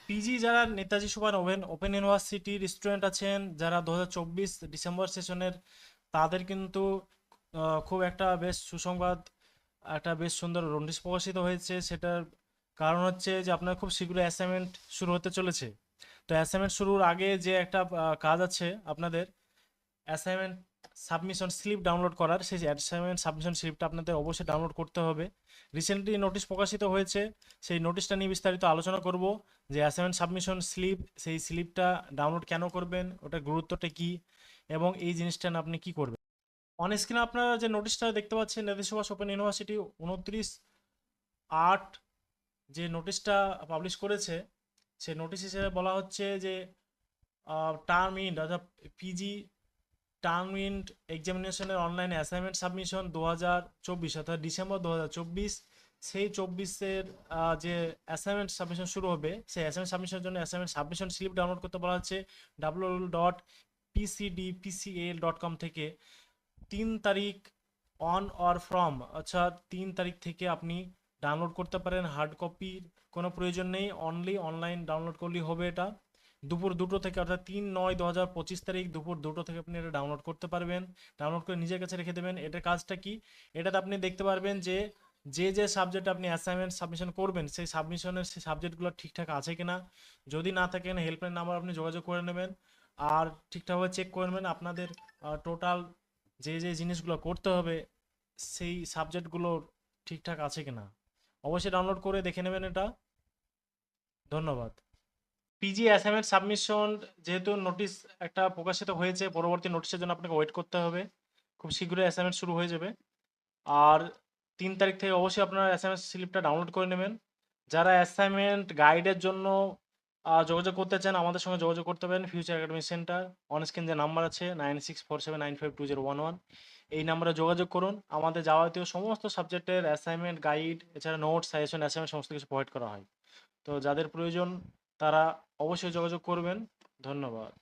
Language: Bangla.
পিজি যারা নেতাজি সুভাষ ওপেন ইউনিভার্সিটির স্টুডেন্ট আছেন, যারা 2024 ডিসেম্বর সেশনের, তাদের কিন্তু খুব একটা বেশ সুসংবাদ, একটা বেশ সুন্দর নোটিশ প্রকাশিত হয়েছে। সেটার কারণ হচ্ছে যে আপনার খুব শীঘ্রই অ্যাসাইনমেন্ট শুরু হতে চলেছে। তো অ্যাসাইনমেন্ট শুরুর আগে যে একটা কাজ আছে আপনাদের, অ্যাসাইনমেন্ট সাবমিশন স্লিপ ডাউনলোড করার, সেই অ্যাসাইনমেন্ট সাবমিশন স্লিপটা আপনাদের অবশ্যই ডাউনলোড করতে হবে। রিসেন্টলি নোটিশ প্রকাশিত হয়েছে, সেই নোটিশটা নিয়ে বিস্তারিত আলোচনা করব, যে অ্যাসাইনমেন্ট সাবমিশন স্লিপ, সেই স্লিপটা ডাউনলোড কেন করবেন, ওটার গুরুত্বটা কী, এবং এই জিনিসটা না আপনি কী করবেন। অন স্ক্রিনে আপনারা যে নোটিশটা দেখতে পাচ্ছেন, নেতাজি সুভাষ ওপেন ইউনিভার্সিটি 29/8 যে নোটিশটা পাবলিশ করেছে, সেই নোটিশ হিসেবে বলা হচ্ছে যে টার্ম ইন্ড অর্থাৎ পিজি টার্ম ইন্ড এক্সামিনেশনের অনলাইন অ্যাসাইনমেন্ট সাবমিশন 2024 অর্থাৎ ডিসেম্বর 2024, সেই 24-এর যে অ্যাসাইনমেন্ট সাবমিশন শুরু হবে, সেই অ্যাসাইনমেন্ট সাবমিশনের জন্য অ্যাসাইনমেন্ট সাবমিশন স্লিপ ডাউনলোড করতে বলা হচ্ছে www.pcdpcal.com থেকে। 3 তারিখ অন অর ফ্রম, আচ্ছা 3 তারিখ থেকে আপনি ডাউনলোড করতে পারেন। হার্ড কপির কোনো প্রয়োজন নেই, অনলি অনলাইন ডাউনলোড করলেই হবে। এটা দুপুর 2টো থেকে, অর্থাৎ 3/9/2025 দুপুর 2টো থেকে আপনি এটা ডাউনলোড করতে পারবেন। ডাউনলোড করে নিজের কাছে রেখে দেবেন। এটার কাজটা কি, এটাতে আপনি দেখতে পারবেন যে যে সাবজেক্টে আপনি অ্যাসাইনমেন্ট সাবমিশন করবেন, সেই সাবমিশনের সেই সাবজেক্টগুলো ঠিকঠাক আছে কিনা। যদি না থাকে, হেল্পলাইন নাম্বার আপনি যোগাযোগ করে নেবেন, আর ঠিকঠাকভাবে চেক করে নেবেন আপনাদের টোটাল যে জিনিসগুলো করতে হবে, সেই সাবজেক্টগুলো ঠিকঠাক আছে কিনা। অবশ্যই ডাউনলোড করে দেখে নেবেন এটা। ধন্যবাদ। পিজি অ্যাসাইনমেন্ট সাবমিশন যেহেতু নোটিশ একটা প্রকাশিত হয়েছে, পরবর্তী নোটিশের জন্য আপনাকে ওয়েট করতে হবে। খুব শীঘ্রই অ্যাসাইনমেন্ট শুরু হয়ে যাবে। আর 3 তারিখ থেকে অবশ্যই আপনারা অ্যাসাইনমেন্ট স্লিপটা ডাউনলোড করে নেবেন। যারা অ্যাসাইনমেন্ট গাইডের জন্য যোগাযোগ করতে চান, আমাদের সঙ্গে যোগাযোগ করতে পারেন। Future academy centre, on screen যে নাম্বার আছে 9647952011, এই নাম্বারে যোগাযোগ করুন। আমাদের যাবতীয় সমস্ত সাবজেক্টের অ্যাসাইনমেন্ট গাইড, এছাড়া নোটস, সাজেশন, অ্যাসাইনমেন্ট সমস্ত কিছু প্রোভাইড করা হয়। তো যাদের প্রয়োজন তারা অবশ্যই যোগাযোগ করবেন। ধন্যবাদ।